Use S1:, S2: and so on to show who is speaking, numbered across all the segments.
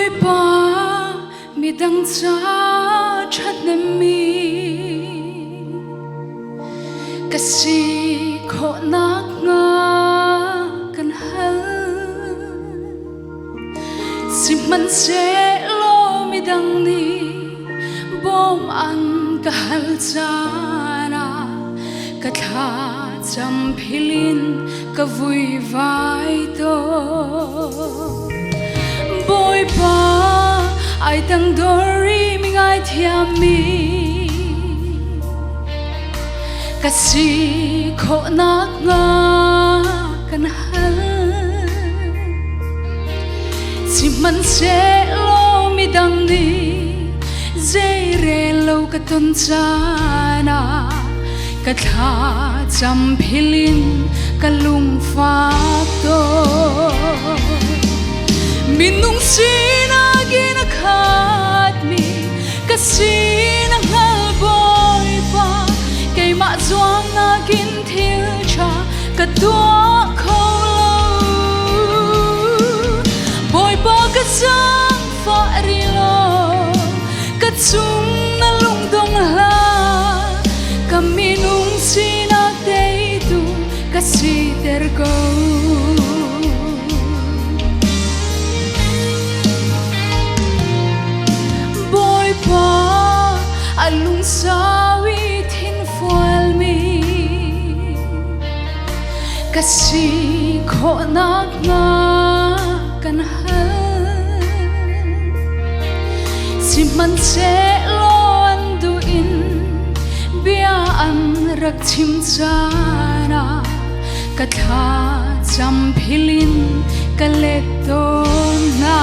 S1: bôi ba mi dang cha chat na mi kasi kho nak nga kan hal si man se lo mi dang ni bom an ka hal cha na ka tha cham philin ka vui vai to bôi ba ai tang dori mi ngai thiam mi kasi kho nak nga kan hal si man se lo mi dang ni zai re lo ka ton cha na ka tha cham philin ka lung fa to minung sina gina khat mi kasina ngal boy pa kay ma zuang na kin thil cha ka tua kho boy pa ka sang fa ri lo ka chung na lung dong la ka minung sina te tu ka si ter go alung sawi thin fual mi kasi kho nak nga kan hal si man se lo an du in bia an rak chim chana ka tha cham philin ka lek to na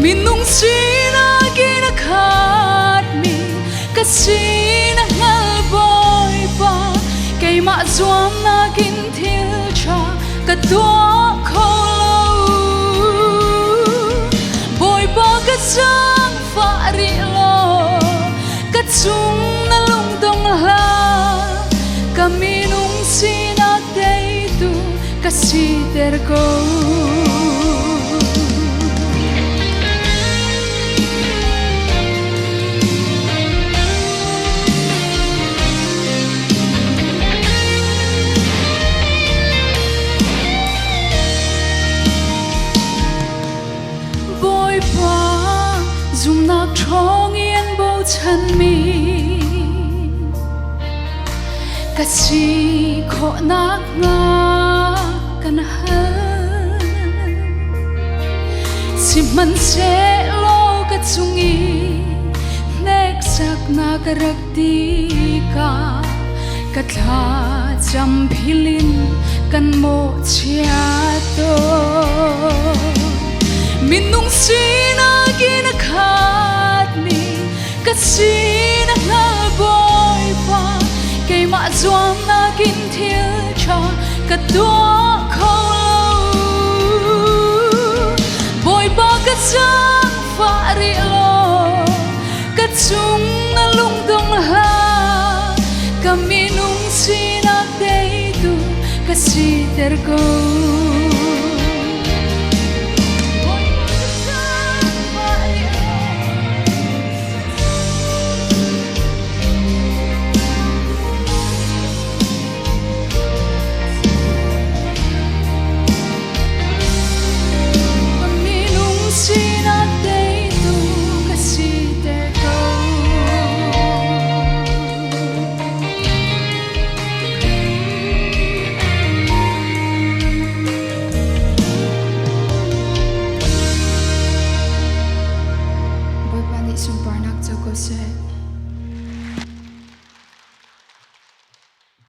S1: minung sina gina khat mi kasina ngal boy pa kay ma zuam na kin thil cha ka tua kho boy pa ka sang fa ri lo ka chung na lung dong la ka minung sina te tu ka si ter go zoom nak chong yên bo chan mi kasi kho nak nga kan hal si man se lo ka chungi nek sak na ka rak ti ka ka tha cham philin kan mo chia to minung sina gina khat mi kasina ngal boy pa kay ma zuam na kin thil cha ka tua kho boy pa ka sang fa ri lo ka chung na lung dong ha ka minung sina te tu ka si ter go